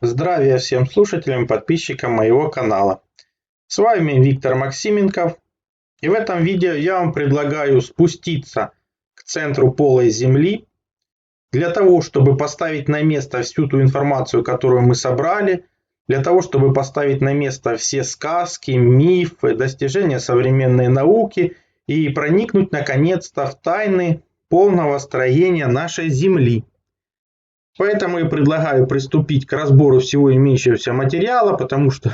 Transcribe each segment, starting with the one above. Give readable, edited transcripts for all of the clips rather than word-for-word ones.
Здравия всем слушателям и подписчикам моего канала. С вами Виктор Максименков. И в этом видео я вам предлагаю спуститься к центру полой Земли для того, чтобы поставить на место всю ту информацию, которую мы собрали, для того, чтобы поставить на место все сказки, мифы, достижения современной науки и проникнуть наконец-то в тайны полного строения нашей Земли. Поэтому я предлагаю приступить к разбору всего имеющегося материала, потому что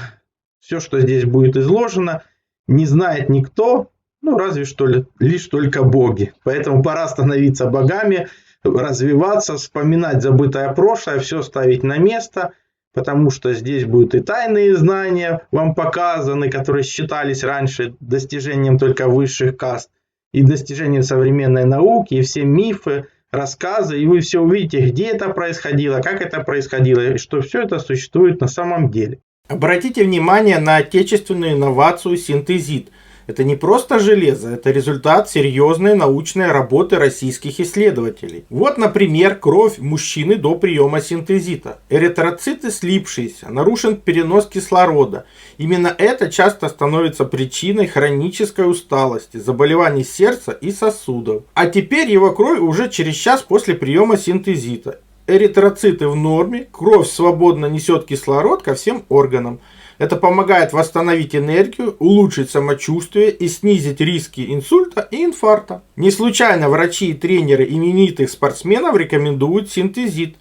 все, что здесь будет изложено, не знает никто, ну разве что лишь только боги. Поэтому пора становиться богами, развиваться, вспоминать забытое прошлое, все ставить на место, потому что здесь будут и тайные знания вам показаны, которые считались раньше достижением только высших каст, и достижения современной науки, и все мифы, рассказы, и вы все увидите, где это происходило, как это происходило, и что все это существует на самом деле. Обратите внимание на отечественную инновацию синтезит. Это не просто железо, это результат серьезной научной работы российских исследователей. Вот, например, кровь мужчины до приема синтезита. Эритроциты слипшиеся, нарушен перенос кислорода. Именно это часто становится причиной хронической усталости, заболеваний сердца и сосудов. А теперь его кровь уже через час после приема синтезита. Эритроциты в норме, кровь свободно несет кислород ко всем органам. Это помогает восстановить энергию, улучшить самочувствие и снизить риски инсульта и инфаркта. Не случайно врачи и тренеры именитых спортсменов рекомендуют синтезит.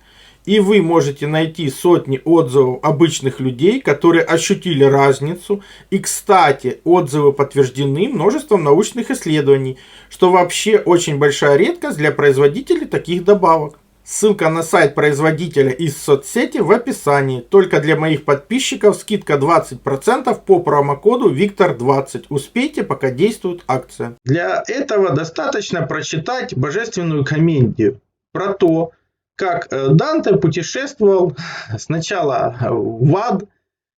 И вы можете найти сотни отзывов обычных людей, которые ощутили разницу. И, кстати, отзывы подтверждены множеством научных исследований, что вообще очень большая редкость для производителей таких добавок. Ссылка на сайт производителя из соцсети в описании. Только для моих подписчиков скидка 20% по промокоду Виктор20. Успейте, пока действует акция. Для этого достаточно прочитать божественную комедию про то, как Данте путешествовал сначала в ад,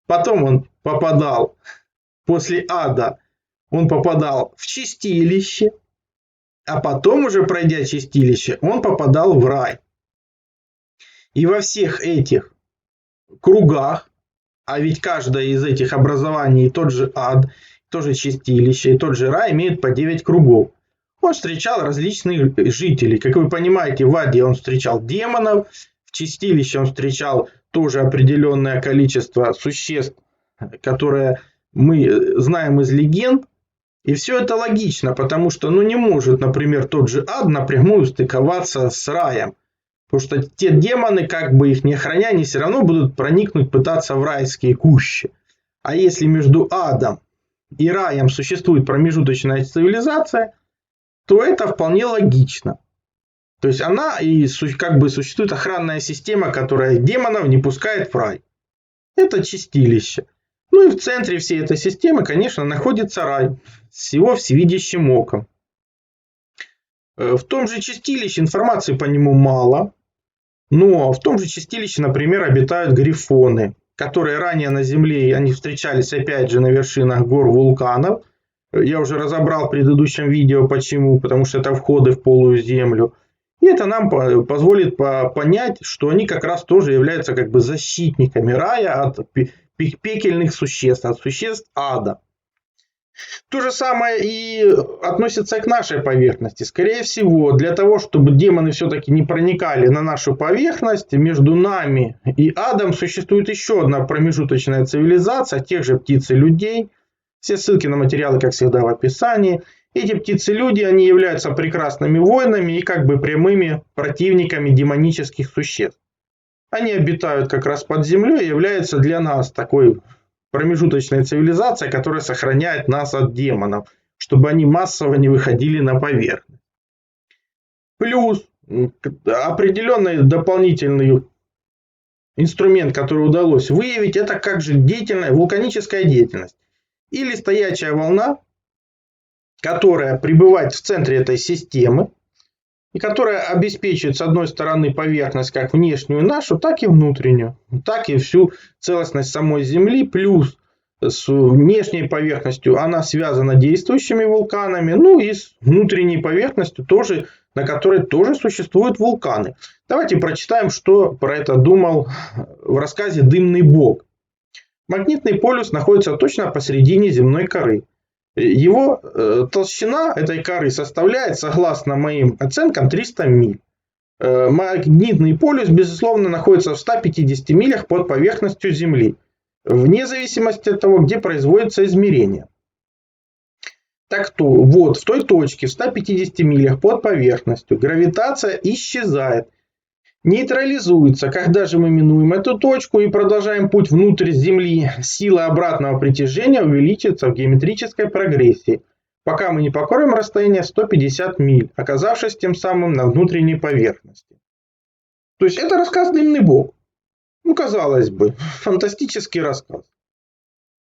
потом он попадал, после ада, он попадал в чистилище, а потом уже пройдя чистилище, он попадал в рай. И во всех этих кругах, а ведь каждое из этих образований, тот же ад, тоже чистилище и тот же рай имеют по 9 кругов. Он встречал различных жителей. Как вы понимаете, в аде он встречал демонов, в чистилище он встречал тоже определенное количество существ, которые мы знаем из легенд. И все это логично, потому что не может, например, тот же ад напрямую стыковаться с раем. Потому что те демоны, как бы их не охраняя, они все равно будут проникнуть, пытаться в райские кущи. А если между адом и раем существует промежуточная цивилизация, то это вполне логично. То есть она и как бы существует охранная система, которая демонов не пускает в рай. Это чистилище. Ну и в центре всей этой системы, конечно, находится рай с его всевидящим оком. В том же чистилище информации по нему мало, но в том же чистилище, например, обитают грифоны, которые ранее на Земле, они встречались опять же на вершинах гор вулканов. Я уже разобрал в предыдущем видео почему, потому что это входы в полую Землю. И это нам позволит понять, что они как раз тоже являются как бы защитниками рая от пекельных существ, от существ ада. То же самое и относится к нашей поверхности. Скорее всего, для того, чтобы демоны все-таки не проникали на нашу поверхность, между нами и адом существует еще одна промежуточная цивилизация, тех же птиц и людей. Все ссылки на материалы, как всегда, в описании. Эти птицы-люди, они являются прекрасными воинами и как бы прямыми противниками демонических существ. Они обитают как раз под землей и являются для нас такой промежуточная цивилизация, которая сохраняет нас от демонов, чтобы они массово не выходили на поверхность. Плюс определенный дополнительный инструмент, который удалось выявить, это как же вулканическая деятельность. Или стоячая волна, которая пребывает в центре этой системы, и которая обеспечивает с одной стороны поверхность как внешнюю нашу, так и внутреннюю, так и всю целостность самой Земли, плюс с внешней поверхностью она связана действующими вулканами, ну и с внутренней поверхностью тоже, на которой тоже существуют вулканы. Давайте прочитаем, что про это думал в рассказе «Дымный бог». Магнитный полюс находится точно посередине земной коры. Его толщина этой коры составляет, согласно моим оценкам, 300 миль. Магнитный полюс, безусловно, находится в 150 милях под поверхностью Земли, вне зависимости от того, где производится измерение. Так то, вот в той точке, в 150 милях под поверхностью, гравитация исчезает, нейтрализуется. Когда же мы минуем эту точку и продолжаем путь внутрь Земли, сила обратного притяжения увеличится в геометрической прогрессии, пока мы не покроем расстояние 150 миль, оказавшись тем самым на внутренней поверхности. То есть это рассказ «Дымный бог». Ну, казалось бы, фантастический рассказ.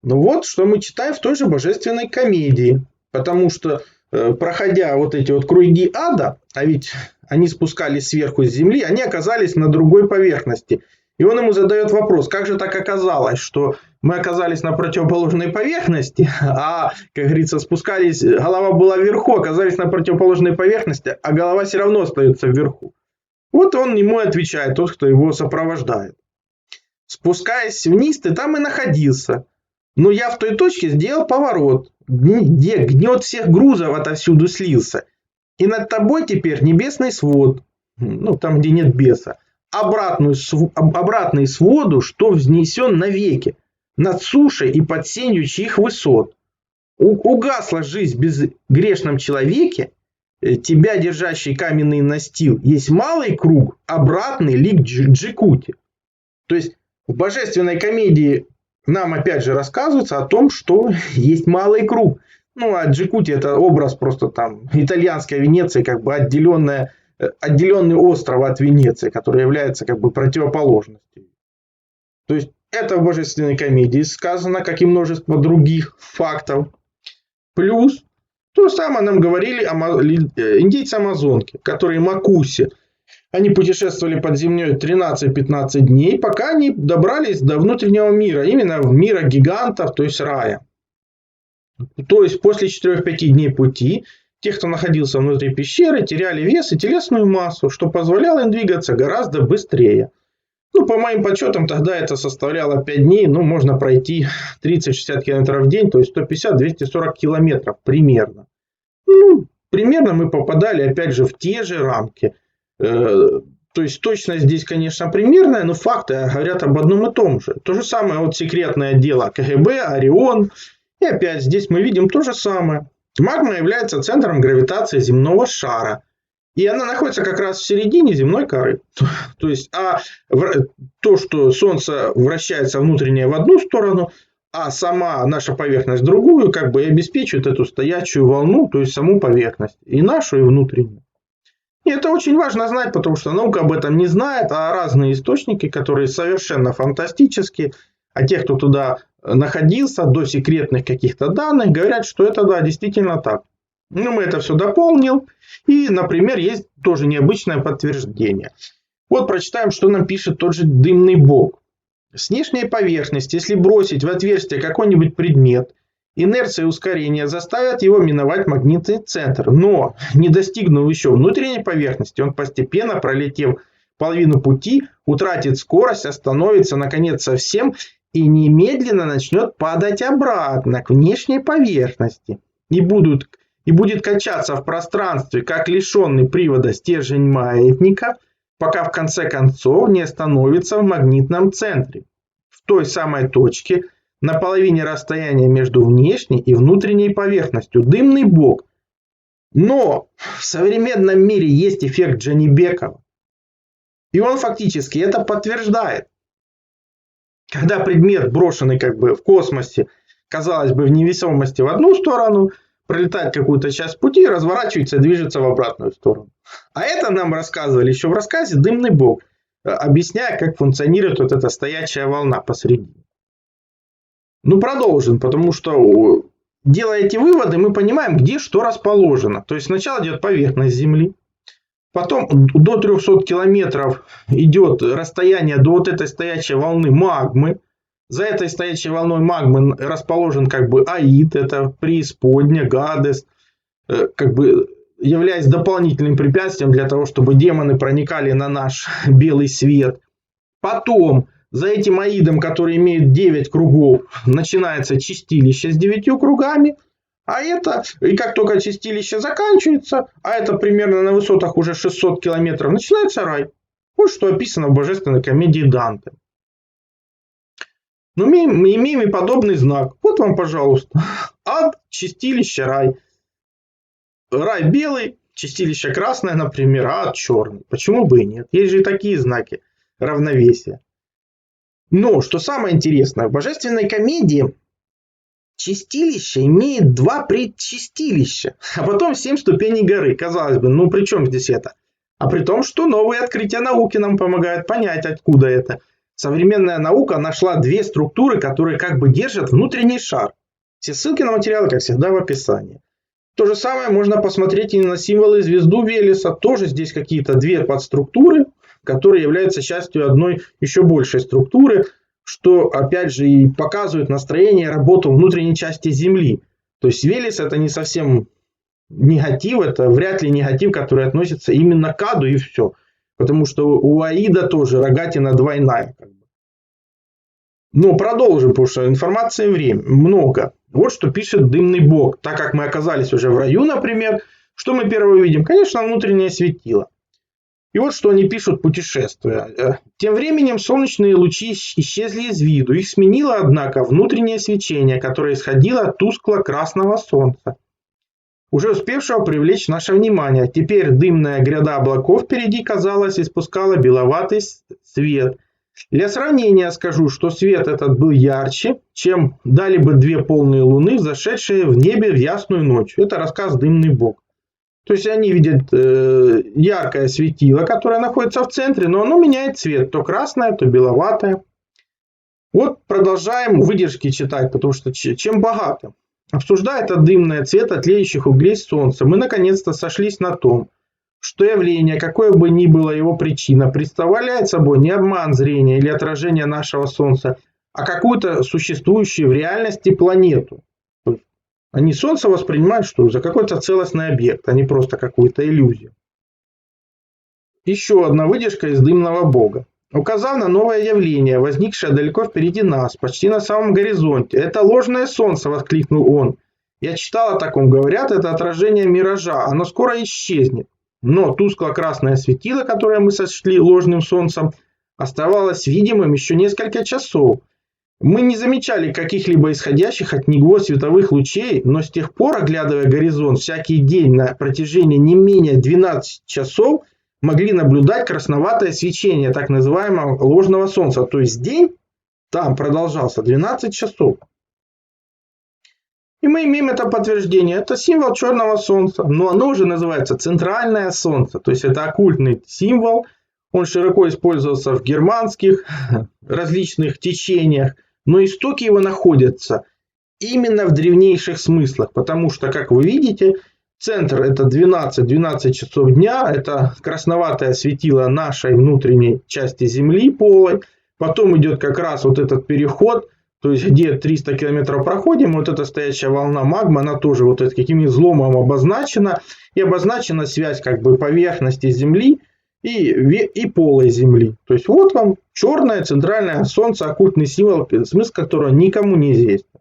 Но вот что мы читаем в той же божественной комедии. Потому что, проходя вот эти вот круги ада, а ведь они спускались сверху с земли, они оказались на другой поверхности. И он ему задает вопрос, как же так оказалось, что мы оказались на противоположной поверхности, а, как говорится, спускались, голова была вверху, оказались на противоположной поверхности, а голова все равно остается вверху. Вот он ему отвечает, тот, кто его сопровождает. Спускаясь вниз, ты там и находился. Но я в той точке сделал поворот, где гнет всех грузов отовсюду слился. И над тобой теперь небесный свод, ну там, где нет беса, обратный своду, что взнесен навеки, над сушей и под сенью чьих высот. Угасла жизнь в безгрешном человеке, тебя, держащий каменный настил, есть малый круг, обратный лик Джикути. То есть в божественной комедии нам опять же рассказывается о том, что есть малый круг. Ну, а Джикути это образ просто там итальянской Венеции, как бы отделенный остров от Венеции, который является как бы противоположностью. То есть это в божественной комедии сказано, как и множество других фактов. Плюс то же самое нам говорили индейцы Амазонки, которые Макуси. Они путешествовали под землей 13-15 дней, пока не добрались до внутреннего мира, именно в мира гигантов, то есть рая. То есть после 4-5 дней пути, те, кто находился внутри пещеры, теряли вес и телесную массу, что позволяло им двигаться гораздо быстрее. Ну, по моим подсчетам, тогда это составляло 5 дней, ну, можно пройти 30-60 км в день, то есть 150-240 км примерно. Ну, примерно мы попадали, опять же, в те же рамки. То есть точность здесь, конечно, примерная, но факты говорят об одном и том же. То же самое вот секретное дело КГБ, Орион. И опять здесь мы видим то же самое. Магма является центром гравитации земного шара. И она находится как раз в середине земной коры. То есть, то, что Солнце вращается внутреннее в одну сторону, а сама наша поверхность в другую, как бы и обеспечивает эту стоячую волну, то есть саму поверхность. И нашу, и внутреннюю. И это очень важно знать, потому что наука об этом не знает, а разные источники, которые совершенно фантастические, а те, кто туда находился до секретных каких-то данных, говорят, что это да, действительно так. Ну, мы это все дополним. И, например, есть тоже необычное подтверждение. Вот прочитаем, что нам пишет тот же Дымный бог. С внешней поверхности, если бросить в отверстие какой-нибудь предмет, инерция и ускорение заставят его миновать магнитный центр. Но, не достигнув еще внутренней поверхности, он постепенно, пролетев половину пути, утратит скорость, остановится, наконец, совсем и немедленно начнет падать обратно к внешней поверхности. И будет качаться в пространстве, как лишенный привода стержень маятника, пока в конце концов не остановится в магнитном центре. В той самой точке, на половине расстояния между внешней и внутренней поверхностью. Дымный бог. Но в современном мире есть эффект Джанибекова. И он фактически это подтверждает. Когда предмет, брошенный как бы в космосе, казалось бы, в невесомости в одну сторону, пролетает какую-то часть пути, разворачивается и движется в обратную сторону. А это нам рассказывали еще в рассказе «Дымный бог», объясняя, как функционирует вот эта стоячая волна посередине. Ну, продолжим, потому что, делая эти выводы, мы понимаем, где что расположено. То есть сначала идет поверхность Земли, потом до 300 километров идет расстояние до вот этой стоячей волны магмы. За этой стоячей волной магмы расположен как бы Аид, это преисподня, Гадес, как бы являясь дополнительным препятствием для того, чтобы демоны проникали на наш белый свет. Потом За этим аидом, который имеет 9 кругов, начинается чистилище с 9 кругами. А это, и как только чистилище заканчивается, а это примерно на высотах уже 600 километров, начинается рай. Вот что описано в божественной комедии Данте. Но мы имеем и подобный знак. Вот вам, пожалуйста. Ад, чистилище, рай. Рай белый, чистилище красное, например, а ад черный. Почему бы и нет? Есть же и такие знаки равновесия. Но, что самое интересное, в божественной комедии чистилище имеет 2 предчистилища, а потом 7 ступеней горы. Казалось бы, ну при чем здесь это? А при том, что новые открытия науки нам помогают понять, откуда это. Современная наука нашла 2 структуры, которые как бы держат внутренний шар. Все ссылки на материалы, как всегда, в описании. То же самое можно посмотреть и на символы звезду Велеса. Тоже здесь какие-то 2 подструктуры, которые являются частью одной еще большей структуры, что опять же и показывает настроение и работу внутренней части Земли. То есть Велес это не совсем негатив, это вряд ли негатив, который относится именно к аду и все. Потому что у Аида тоже рогатина двойная. Но продолжим, потому что информации много. Вот что пишет дымный бог. Так как мы оказались уже в раю, например, что мы первое видим? Конечно, внутреннее светило. И вот что они пишут, путешествуя. Тем временем солнечные лучи исчезли из виду. Их сменило, однако, внутреннее свечение, которое исходило от тускло-красного солнца, уже успевшего привлечь наше внимание. Теперь дымная гряда облаков впереди, казалось, испускала беловатый свет. Для сравнения скажу, что свет этот был ярче, чем дали бы 2 полные луны, взошедшие в небе в ясную ночь. Это рассказ «Дымный бог». То есть они видят яркое светило, которое находится в центре, но оно меняет цвет. То красное, то беловатое. Вот продолжаем выдержки читать, потому что чем богато. Обсуждая это дымное цвет от тлеющих углей солнца, мы наконец-то сошлись на том, что явление, какое бы ни было его причина, представляет собой не обман зрения или отражение нашего солнца, а какую-то существующую в реальности планету. Они солнце воспринимают что? За какой-то целостный объект, а не просто какую-то иллюзию. Еще одна выдержка из дымного бога. Указав на новое явление, возникшее далеко впереди нас, почти на самом горизонте. «Это ложное солнце!» – воскликнул он. «Я читал о таком, говорят, это отражение миража, оно скоро исчезнет». Но тускло-красное светило, которое мы сочли ложным солнцем, оставалось видимым еще несколько часов. Мы не замечали каких-либо исходящих от него световых лучей, но с тех пор, оглядывая горизонт всякий день на протяжении не менее 12 часов, могли наблюдать красноватое свечение так называемого ложного солнца. То есть день там продолжался 12 часов. И мы имеем это подтверждение. Это символ черного солнца, но оно уже называется центральное солнце. То есть это оккультный символ. Он широко использовался в германских различных течениях. Но истоки его находятся именно в древнейших смыслах. Потому что, как вы видите, центр это 12 часов дня. Это красноватое светило нашей внутренней части Земли полой. Потом идет как раз вот этот переход. То есть где 300 километров проходим, вот эта стоящая волна магмы, она тоже вот каким-нибудь взломом обозначена. И обозначена связь как бы поверхности Земли и полой Земли. То есть вот вам черное центральное солнце, оккультный символ, смысл которого никому не известен.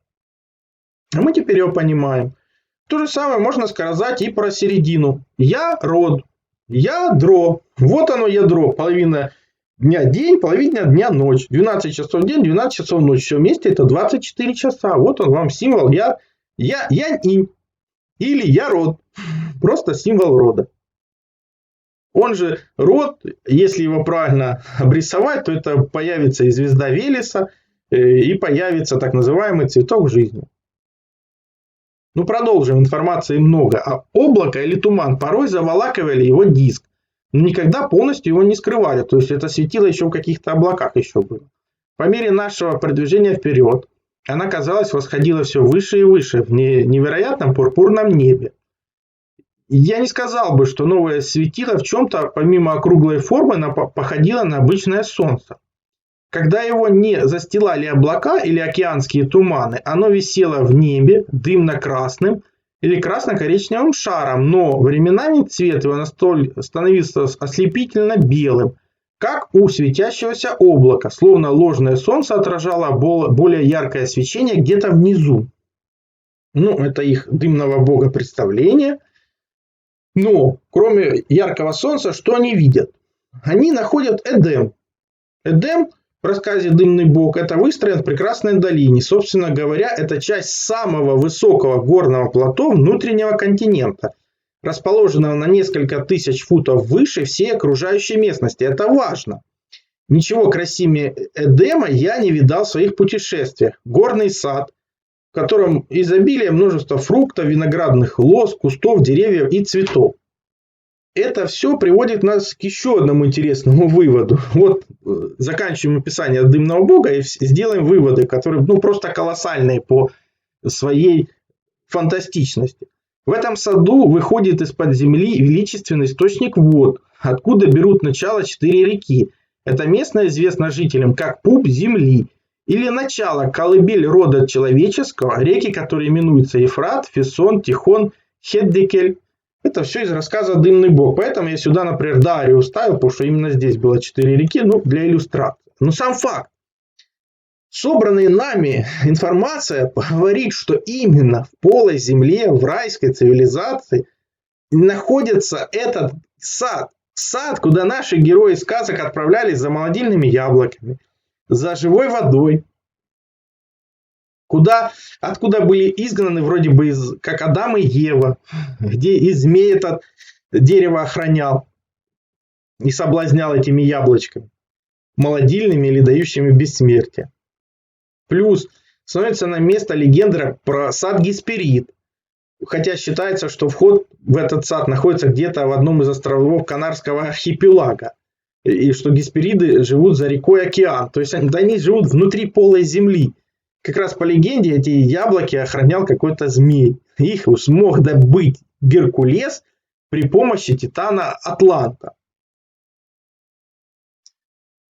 А мы теперь его понимаем. То же самое можно сказать и про середину. Я род, ядро. Вот оно ядро, половина дня день, половина дня ночь. 12 часов день, 12 часов ночь. Все вместе это 24 часа. Вот он вам символ Янь-инь. Или я род. Просто символ рода. Он же род, если его правильно обрисовать, то это появится и звезда Велеса, и появится так называемый цветок жизни. Ну, продолжим, информации много. А облако или туман порой заволакивали его диск, но никогда полностью его не скрывали. То есть это светило еще в каких-то облаках еще было. По мере нашего продвижения вперед, она, казалось, восходила все выше и выше в невероятном пурпурном небе. Я не сказал бы, что новое светило в чем-то, помимо округлой формы, походило на обычное солнце. Когда его не застилали облака или океанские туманы, оно висело в небе дымно-красным или красно-коричневым шаром, но временами цвет его становился ослепительно белым, как у светящегося облака, словно ложное солнце отражало более яркое свечение где-то внизу. Ну, это их дымного бога представление. Но, кроме яркого солнца, что они видят? Они находят Эдем. Эдем в рассказе «Дымный бог» это выстроен в прекрасной долине. Собственно говоря, это часть самого высокого горного плато внутреннего континента, расположенного на несколько тысяч футов выше всей окружающей местности. Это важно. Ничего красивее Эдема я не видал в своих путешествиях. Горный сад, в котором изобилие множества фруктов, виноградных лоз, кустов, деревьев и цветов. Это все приводит нас к еще одному интересному выводу. Вот заканчиваем описание дымного бога и сделаем выводы, которые просто колоссальные по своей фантастичности. В этом саду выходит из-под земли величественный источник вод, откуда берут начало 4 реки. Это местно известно жителям как пуп земли, или начало, колыбель рода человеческого, реки, которые именуются Ефрат, Фесон, Тихон, Хеддекель. Это все из рассказа «Дымный бог». Поэтому я сюда, например, Дарию ставил, потому что именно здесь было 4 реки, для иллюстрации. Но сам факт. Собранная нами информация говорит, что именно в полой земле, в райской цивилизации находится этот сад. Сад, куда наши герои сказок отправлялись за молодильными яблоками, за живой водой. Откуда были изгнаны вроде бы как Адам и Ева, где и змей этот дерево охранял и соблазнял этими яблочками, молодильными или дающими бессмертие. Плюс становится на место легенда про сад Гесперид, хотя считается, что вход в этот сад находится где-то в одном из островов Канарского архипелага, и что Геспериды живут за рекой Океан, то есть они живут внутри полой земли. Как раз по легенде эти яблоки охранял какой-то змей. Их смог добыть Геркулес при помощи титана Атланта.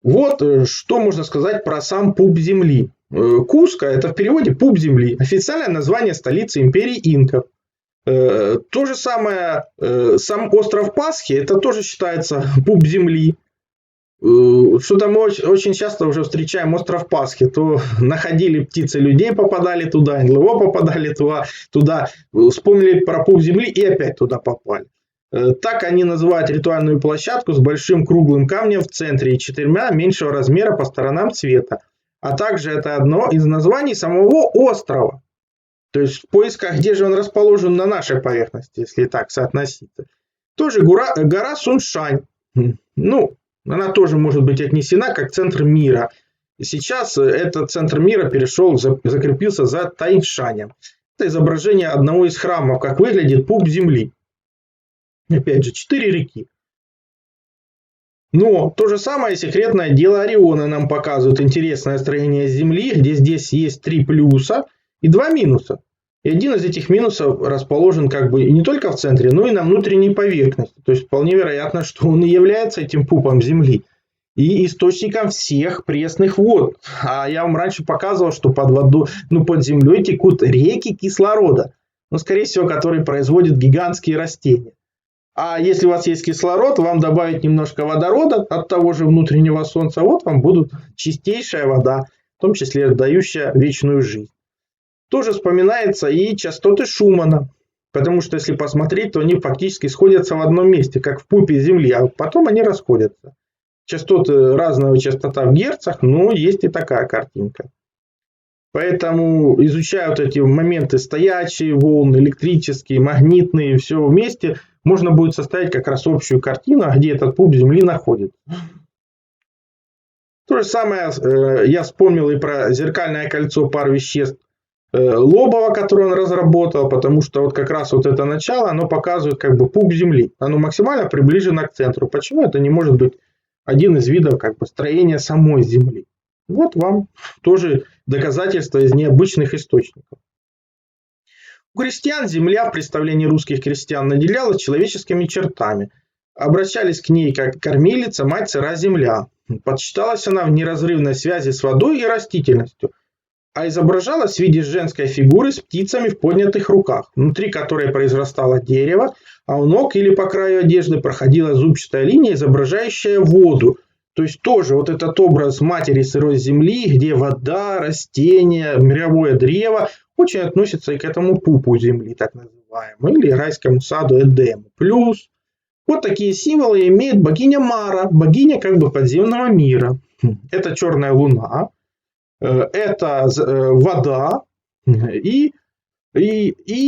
Вот что можно сказать про сам пуп земли. Куско – это в переводе пуп земли. Официальное название столицы империи инков. То же самое, сам остров Пасхи – это тоже считается пуп земли. Что-то мы очень часто уже встречаем остров Пасхи. То находили птицы людей, попадали туда, НЛО попадали туда, вспомнили про пуп земли и опять туда попали. Так они называют ритуальную площадку с большим круглым камнем в центре и 4 меньшего размера по сторонам цвета. А также это одно из названий самого острова. То есть в поисках, где же он расположен на нашей поверхности, если так соотноситься. Тоже гора Суншань. Она тоже может быть отнесена как центр мира. Сейчас этот центр мира закрепился за Тайшанем. Это изображение одного из храмов, как выглядит пуп земли. Опять же, 4 реки. Но то же самое секретное дело Ориона нам показывает интересное строение Земли, где здесь есть 3 плюса и 2 минуса. И один из этих минусов расположен и не только в центре, но и на внутренней поверхности. То есть вполне вероятно, что он и является этим пупом Земли и источником всех пресных вод. А я вам раньше показывал, что под землей текут реки кислорода, скорее всего, которые производят гигантские растения. А если у вас есть кислород, вам добавить немножко водорода от того же внутреннего солнца, вот вам будет чистейшая вода, в том числе дающая вечную жизнь. Тоже вспоминается и частоты Шумана, потому что если посмотреть, то они фактически сходятся в одном месте, как в пупе Земли, а потом они расходятся. Частоты разного частота в герцах, но есть и такая картинка. Поэтому, изучая вот эти моменты стоячие волны, электрические, магнитные, все вместе, можно будет составить как раз общую картину, где этот пуп Земли находится. То же самое я вспомнил и про зеркальное кольцо пар веществ Лобова, которое он разработал, потому что вот как раз вот это начало, оно показывает пуп Земли. Оно максимально приближено к центру. Почему это не может быть один из видов строения самой Земли? Вот вам тоже доказательства из необычных источников. У крестьян земля в представлении русских крестьян наделялась человеческими чертами. Обращались к ней как кормилица, мать сыра земля. Подсчиталась она в неразрывной связи с водой и растительностью, а изображалась в виде женской фигуры с птицами в поднятых руках, внутри которой произрастало дерево, а у ног или по краю одежды проходила зубчатая линия, изображающая воду, То есть тоже вот этот образ матери сырой земли, где вода, растения, мировое древо, очень относится и к этому пупу земли, так называемому, или райскому саду Эдему. Плюс вот такие символы имеет богиня Мара, богиня как бы подземного мира. Это черная луна, это вода и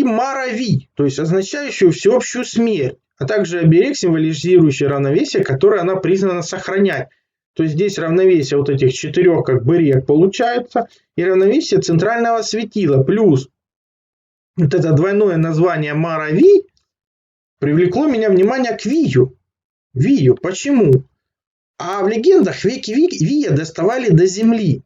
Марави, то есть означающую всеобщую смерть, а также оберег, символизирующий равновесие, которое она призвана сохранять. То есть здесь равновесие вот этих 4 как бы рек получается, и равновесие центрального светила, плюс вот это двойное название Марави привлекло меня внимание к Вию. Вию, почему? А в легендах веки Вия доставали до земли.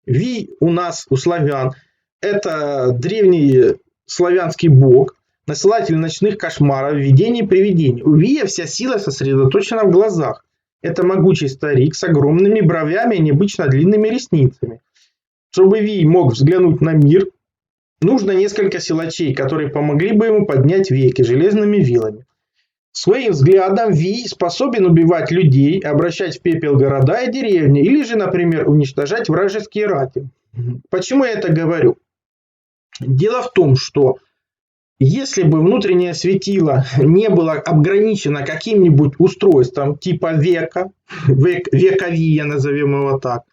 Ви у нас, у славян, это древний славянский бог, насылатель ночных кошмаров, видений и привидений. У Вия вся сила сосредоточена в глазах. Это могучий старик с огромными бровями и необычно длинными ресницами. Чтобы Вий мог взглянуть на мир, нужно несколько силачей, которые помогли бы ему поднять веки железными вилами. Своим взглядом Вий способен убивать людей, обращать в пепел города и деревни, или же, например, уничтожать вражеские рати. Почему я это говорю? Дело в том, что если бы внутреннее светило не было ограничено каким-нибудь устройством типа века Вия, назовем его так,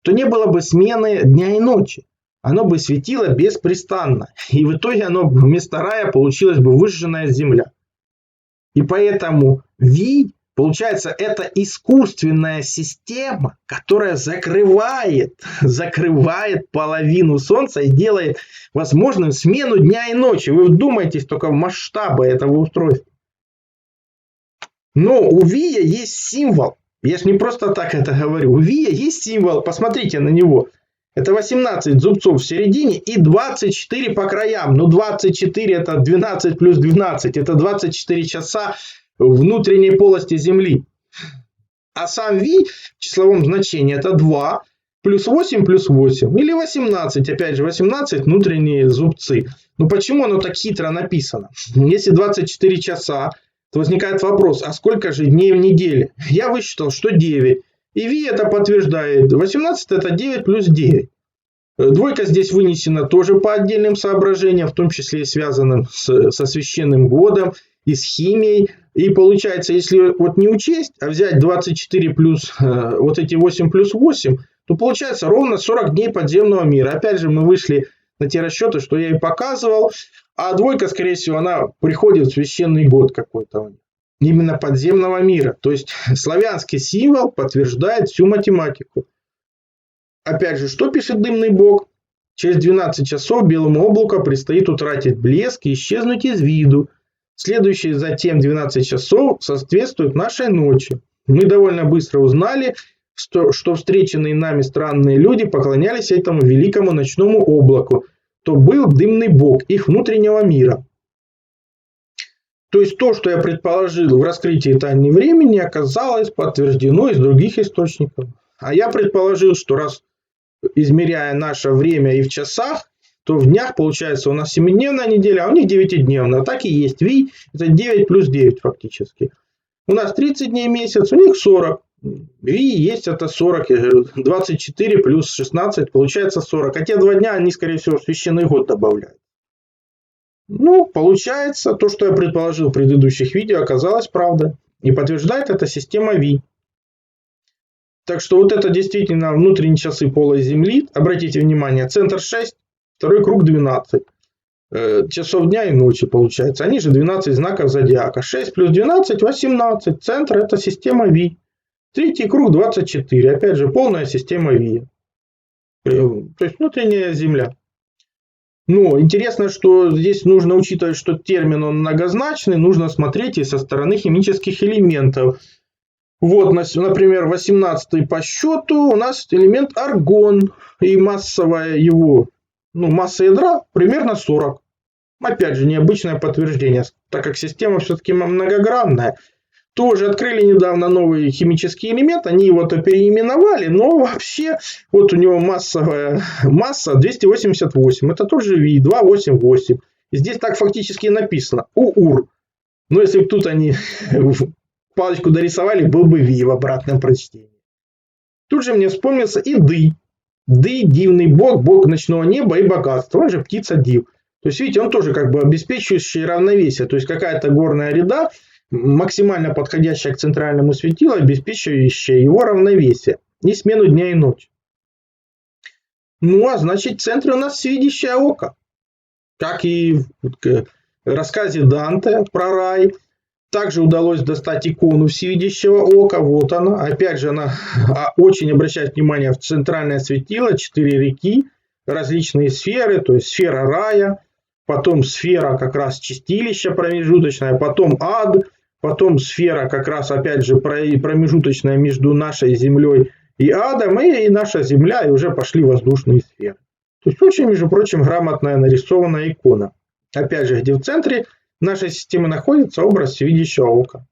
то не было бы смены дня и ночи. Оно бы светило беспрестанно. И в итоге оно вместо рая получилась бы выжженная земля. И поэтому Ви, получается, это искусственная система, которая закрывает половину Солнца и делает возможным смену дня и ночи. Вы вдумайтесь только в масштабы этого устройства. Но у Вия есть символ. Я же не просто так это говорю. У Вия есть символ, посмотрите на него. Это 18 зубцов в середине и 24 по краям. Ну, 24 это 12 плюс 12. Это 24 часа внутренней полости Земли. А сам Ви в числовом значении это 2 плюс 8 плюс 8. Или 18. Опять же 18 внутренние зубцы. Ну, почему оно так хитро написано? Если 24 часа, то возникает вопрос, а сколько же дней в неделе? Я высчитал, что 9. И Ви это подтверждает. 18 это 9 плюс 9. Двойка здесь вынесена тоже по отдельным соображениям, в том числе и связанным со священным годом и с химией. И получается, если вот не учесть, а взять 24 плюс вот эти 8 плюс 8, то получается ровно 40 дней подземного мира. Опять же, мы вышли на те расчеты, что я и показывал. А двойка, скорее всего, она приходит в священный год какой-то. Именно подземного мира. То есть славянский символ подтверждает всю математику. Опять же, что пишет дымный бог? Через 12 часов белому облаку предстоит утратить блеск и исчезнуть из виду. Следующие затем 12 часов соответствуют нашей ночи. Мы довольно быстро узнали, что встреченные нами странные люди поклонялись этому великому ночному облаку. То был дымный бог их внутреннего мира. То есть то, что я предположил в раскрытии тайны времени, оказалось подтверждено из других источников. А я предположил, что раз измеряя наше время и в часах, то в днях получается у нас 7-дневная неделя, а у них 9-дневная. Так и есть. Ви это 9 плюс 9 фактически. У нас 30 дней в месяц, у них 40. Ви есть это 40. 24 плюс 16 получается 40. А те 2 дня они, скорее всего, в священный год добавляют. Ну, получается, то, что я предположил в предыдущих видео, оказалось правдой. И подтверждает это система Ви. Так что вот это действительно внутренние часы пола Земли. Обратите внимание, центр 6, второй круг 12. Часов дня и ночи получается. Они же 12 знаков зодиака. 6 плюс 12, 18. Центр это система Ви. Третий круг 24. Опять же, полная система Ви. То есть внутренняя Земля. Но интересно, что здесь нужно учитывать, что термин он многозначный. Нужно смотреть и со стороны химических элементов. Вот, например, 18 по счету у нас элемент аргон. И массовая его, масса ядра примерно 40. Опять же, необычное подтверждение, так как система все-таки многогранная. Тоже открыли недавно новый химический элемент, они его-то переименовали, но вообще вот у него массовая масса 288. Это тоже Ви, 288. И здесь так фактически написано. УУР. Но если бы тут они палочку дорисовали, был бы Ви в обратном прочтении. Тут же мне вспомнился и Ды. Ды – дивный бог, бог ночного неба и богатства. Он же птица Див. То есть, видите, он тоже как бы обеспечивающий равновесие. То есть, какая-то горная гряда, максимально подходящая к центральному светилу, обеспечивающая его равновесие и смену дня и ночи. Ну, а значит, в центре у нас всевидящее око. Как и в рассказе Данте про рай. Также удалось достать икону всевидящего ока. Вот она. Опять же, она очень обращает внимание в центральное светило, 4 реки, различные сферы, то есть сфера рая, потом сфера как раз чистилища промежуточная, потом ад, потом сфера как раз опять же промежуточная между нашей землей и адом, и наша земля, и уже пошли воздушные сферы. То есть очень, между прочим, грамотная нарисованная икона. Опять же, где в центре нашей системы находится образ всевидящего ока.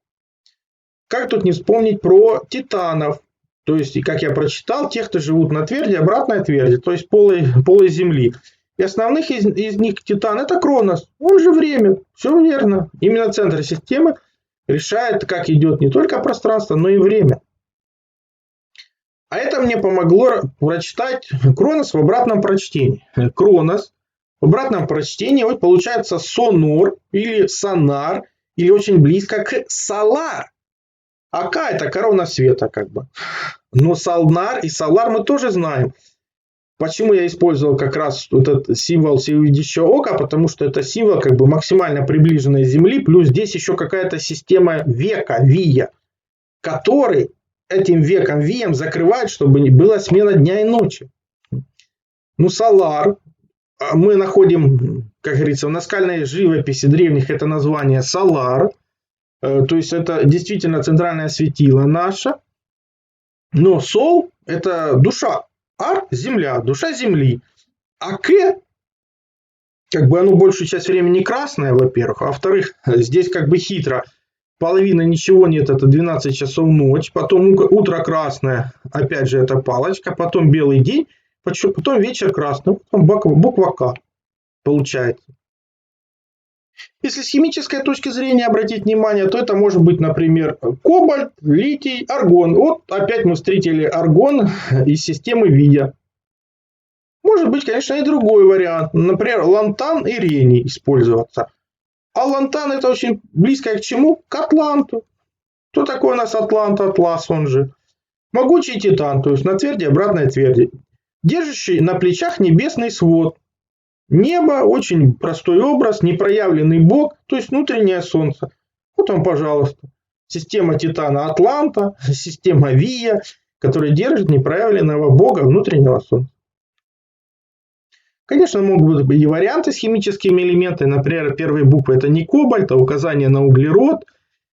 Как тут не вспомнить про титанов? То есть, как я прочитал, тех, кто живут на тверди, обратной тверди, то есть полой земли. И основных из них титан – это Кронос. Он же время. Все верно. Именно центр системы решает, как идет не только пространство, но и время. А это мне помогло прочитать Кронос в обратном прочтении. Кронос в обратном прочтении вот получается сонор или сонар, или очень близко к солар. Ака – это корона света как бы. Но солнар и солар мы тоже знаем. Почему я использовал как раз этот символ всевидящего ока? Потому что это символ как бы максимально приближенной Земли, плюс здесь еще какая-то система века, вия, который этим веком, вием закрывает, чтобы была смена дня и ночи. Ну, солар. Мы находим, как говорится, в наскальной живописи древних это название солар. То есть это действительно центральное светило наше. Но сол – это душа. Ар – земля, душа земли. А К, как бы оно большую часть времени красное, во-первых. А во-вторых, здесь как бы хитро. Половина ничего нет, это 12 часов ночь. Потом утро красное, опять же, это палочка. Потом белый день. Потом вечер красный. Потом буква К получается. Если с химической точки зрения обратить внимание, то это может быть, например, кобальт, литий, аргон. Вот опять мы встретили аргон из системы Вия. Может быть, конечно, и другой вариант. Например, лантан и рений использоваться. А лантан это очень близко к чему? К Атланту. Кто такой у нас Атлант? Атлас он же. Могучий титан, то есть на тверди, обратной тверди. Держащий на плечах небесный свод. Небо, очень простой образ, непроявленный бог, то есть внутреннее солнце. Вот вам, пожалуйста, система Титана Атланта, система Вия, которая держит непроявленного бога внутреннего солнца. Конечно, могут быть и варианты с химическими элементами. Например, первые буквы это не кобальт, а указание на углерод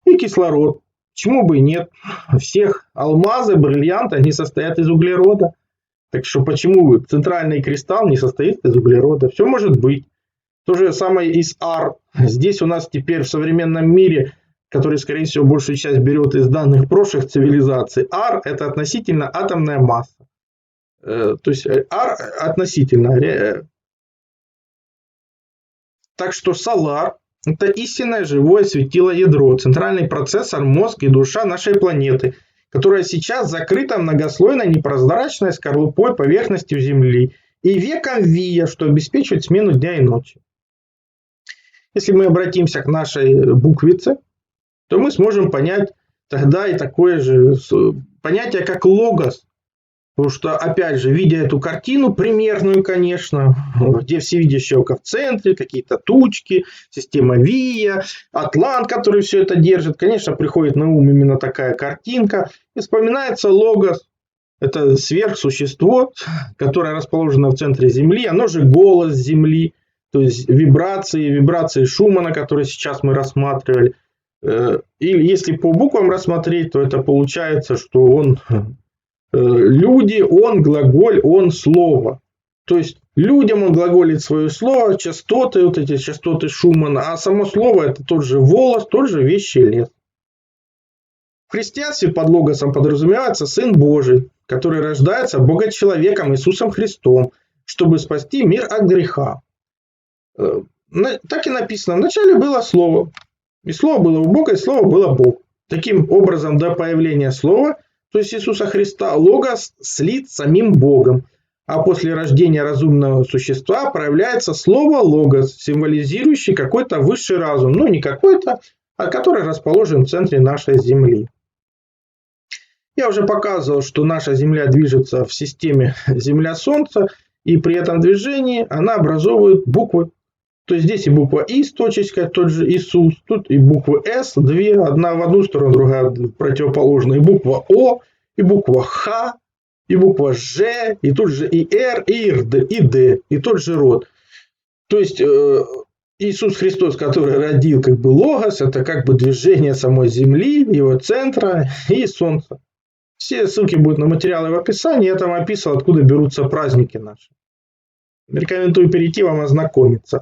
и кислород. Почему бы и нет? Всех алмазы, бриллианты, они состоят из углерода. Так что почему центральный кристалл не состоит из углерода? Все может быть. То же самое и с ар. Здесь у нас теперь в современном мире, который, скорее всего, большую часть берет из данных прошлых цивилизаций, ар – это относительно атомная масса. То есть ар относительно. Так что солар – это истинное живое светило ядро, центральный процессор, мозг и душа нашей планеты, которая сейчас закрыта многослойной непрозрачной скорлупой поверхностью Земли и веком Вия, что обеспечивает смену дня и ночи. Если мы обратимся к нашей буквице, то мы сможем понять тогда и такое же понятие, как логос. Потому что, опять же, видя эту картину, примерную, конечно, где всевидящее око в центре, какие-то тучки, система Вия, Атлант, который все это держит, конечно, приходит на ум именно такая картинка. И вспоминается логос. Это сверхсущество, которое расположено в центре Земли. Оно же голос Земли, то есть вибрации Шумана, которые сейчас мы рассматривали. Или если по буквам рассмотреть, то это получается, что он... Люди, он глаголь, он слово. То есть людям он глаголит свое слово, частоты, вот эти частоты Шумана, а само слово это тот же волос, тот же вещий лес. В христианстве под логосом подразумевается Сын Божий, который рождается Бога-человеком Иисусом Христом, чтобы спасти мир от греха. Так и написано, вначале было Слово, и Слово было у Бога, и Слово было Бог. Таким образом, до появления Слова, то есть Иисуса Христа, Логос слит с самим Богом. А после рождения разумного существа проявляется слово Логос, символизирующий какой-то высший разум. Ну, не какой-то, а который расположен в центре нашей Земли. Я уже показывал, что наша Земля движется в системе Земля-Солнце, и при этом движении она образовывает буквы. То есть здесь и буква И с точечкой, тот же Иисус, тут и буквы С, две, одна в одну сторону, другая противоположная, и буква О, и буква Х, и буква Ж, и тут же и Р, и Д, и Д, и тот же род. То есть Иисус Христос, который родил как бы Логос, это как бы движение самой Земли, его центра и Солнца. Все ссылки будут на материалы в описании, я там описал, откуда берутся праздники наши. Рекомендую перейти вам ознакомиться.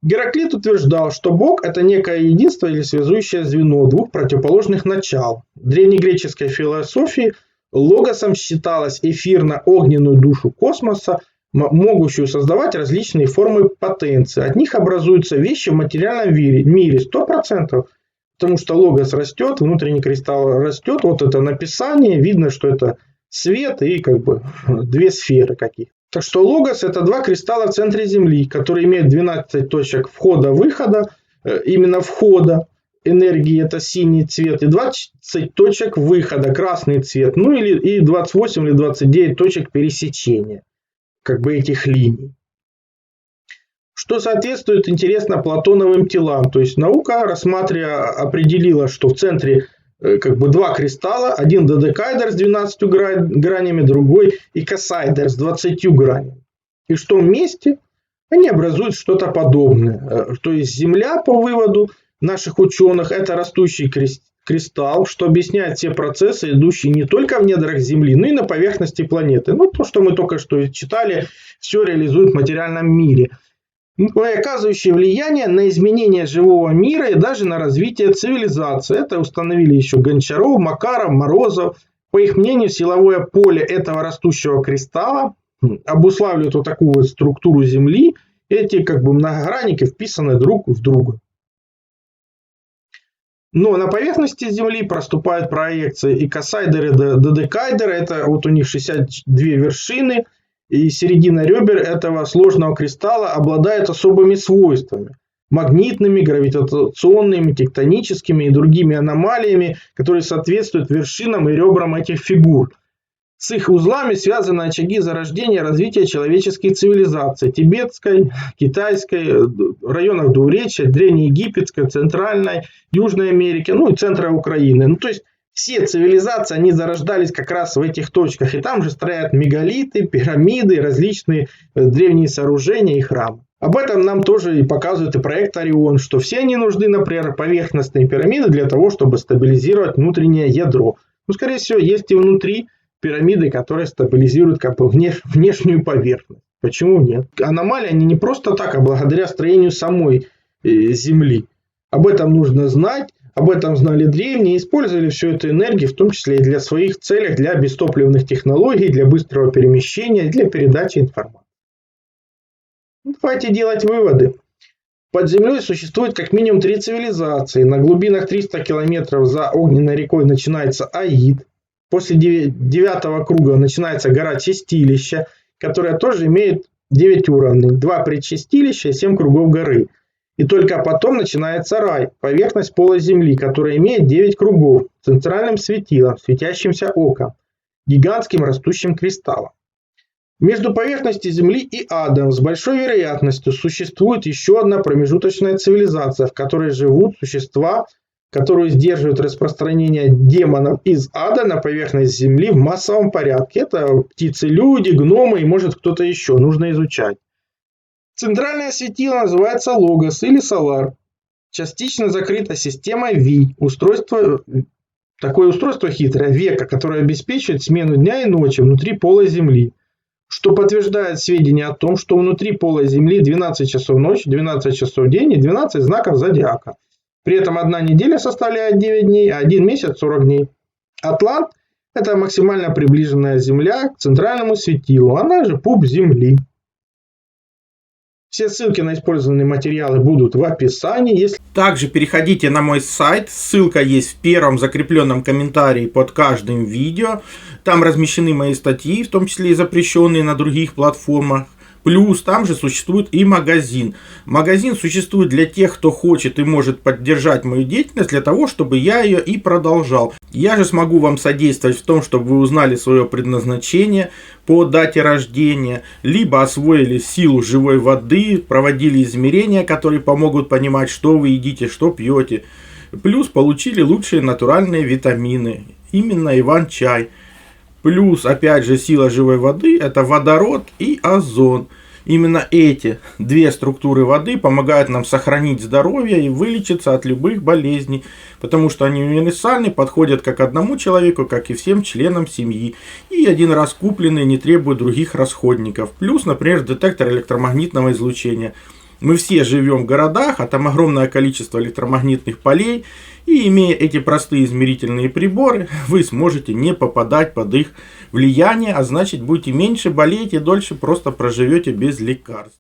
Гераклит утверждал, что Бог – это некое единство или связующее звено двух противоположных начал. В древнегреческой философии логосом считалось эфирно-огненную душу космоса, могущую создавать различные формы потенции. От них образуются вещи в материальном мире 100%, потому что логос растет, внутренний кристалл растет. Вот это написание, видно, что это свет и как бы две сферы каких. Так что логос – это два кристалла в центре Земли, которые имеют 12 точек входа-выхода, именно входа энергии – это синий цвет, и 20 точек выхода – красный цвет, ну или и 28 или 29 точек пересечения как бы этих линий. Что соответствует, интересно, платоновым телам. То есть наука, рассматривая, определила, что в центре как бы два кристалла, один додекаэдр с 12 гранями, другой икосаэдр с 20 гранями. И что вместе они образуют что-то подобное. То есть Земля, по выводу наших ученых, это растущий кристалл, что объясняет все процессы, идущие не только в недрах Земли, но и на поверхности планеты. Ну, то, что мы только что читали, все реализует в материальном мире, оказывающие влияние на изменение живого мира и даже на развитие цивилизации. Это установили еще Гончаров, Макаров, Морозов. По их мнению, силовое поле этого растущего кристалла обуславливает вот такую вот структуру Земли. Эти как бы многогранники вписаны друг в друга. Но на поверхности Земли проступают проекции икосаэдеры и додекаэдеры. Это вот у них 62 вершины. И середина ребер этого сложного кристалла обладает особыми свойствами. Магнитными, гравитационными, тектоническими и другими аномалиями, которые соответствуют вершинам и ребрам этих фигур. С их узлами связаны очаги зарождения и развития человеческой цивилизации. Тибетской, китайской, районах Двуречья, древнеегипетской, центральной, Южной Америки, ну и центра Украины. Ну, то есть все цивилизации, они зарождались как раз в этих точках. И там же стоят мегалиты, пирамиды, различные древние сооружения и храмы. Об этом нам тоже и показывает и проект Орион, что все они нужны, например, поверхностные пирамиды для того, чтобы стабилизировать внутреннее ядро. Ну, скорее всего, есть и внутри пирамиды, которые стабилизируют как бы внешнюю поверхность. Почему нет? Аномалии, они не просто так, а благодаря строению самой Земли. Об этом нужно знать. Об этом знали древние, использовали всю эту энергию, в том числе и для своих целей, для бестопливных технологий, для быстрого перемещения, для передачи информации. Давайте делать выводы. Под землей существует как минимум 3 цивилизации. На глубинах 300 километров за огненной рекой начинается Аид. После 9-го круга начинается гора Чистилища, которая тоже имеет 9 уровней. 2 предчистилища и 7 кругов горы. И только потом начинается рай, поверхность пола Земли, которая имеет 9 кругов, центральным светилом, светящимся оком, гигантским растущим кристаллом. Между поверхностью Земли и адом с большой вероятностью существует еще одна промежуточная цивилизация, в которой живут существа, которые сдерживают распространение демонов из ада на поверхность Земли в массовом порядке. Это птицы-люди, гномы и может кто-то еще, нужно изучать. Центральное светило называется Логос или Солар. Частично закрыта системой Ви. Такое устройство хитрое, века, которое обеспечивает смену дня и ночи внутри пола Земли. Что подтверждает сведения о том, что внутри пола Земли 12 часов ночи, 12 часов день и 12 знаков зодиака. При этом одна неделя составляет 9 дней, а один месяц 40 дней. Атлант – это максимально приближенная Земля к центральному светилу, она же пуп Земли. Все ссылки на использованные материалы будут в описании. Если... Также переходите на мой сайт, ссылка есть в первом закрепленном комментарии под каждым видео. Там размещены мои статьи, в том числе и запрещенные на других платформах. Плюс там же существует и магазин. Магазин существует для тех, кто хочет и может поддержать мою деятельность, для того, чтобы я ее и продолжал. Я же смогу вам содействовать в том, чтобы вы узнали свое предназначение по дате рождения, либо освоили силу живой воды, проводили измерения, которые помогут понимать, что вы едите, что пьете. Плюс получили лучшие натуральные витамины, именно Иван-чай. Плюс, опять же, сила живой воды – это водород и озон. Именно эти две структуры воды помогают нам сохранить здоровье и вылечиться от любых болезней, потому что они универсальны, подходят как одному человеку, как и всем членам семьи. И один раз купленные не требуют других расходников. Плюс, например, детектор электромагнитного излучения. Мы все живем в городах, а там огромное количество электромагнитных полей, и имея эти простые измерительные приборы, вы сможете не попадать под их влияние, а значит будете меньше болеть и дольше просто проживете без лекарств.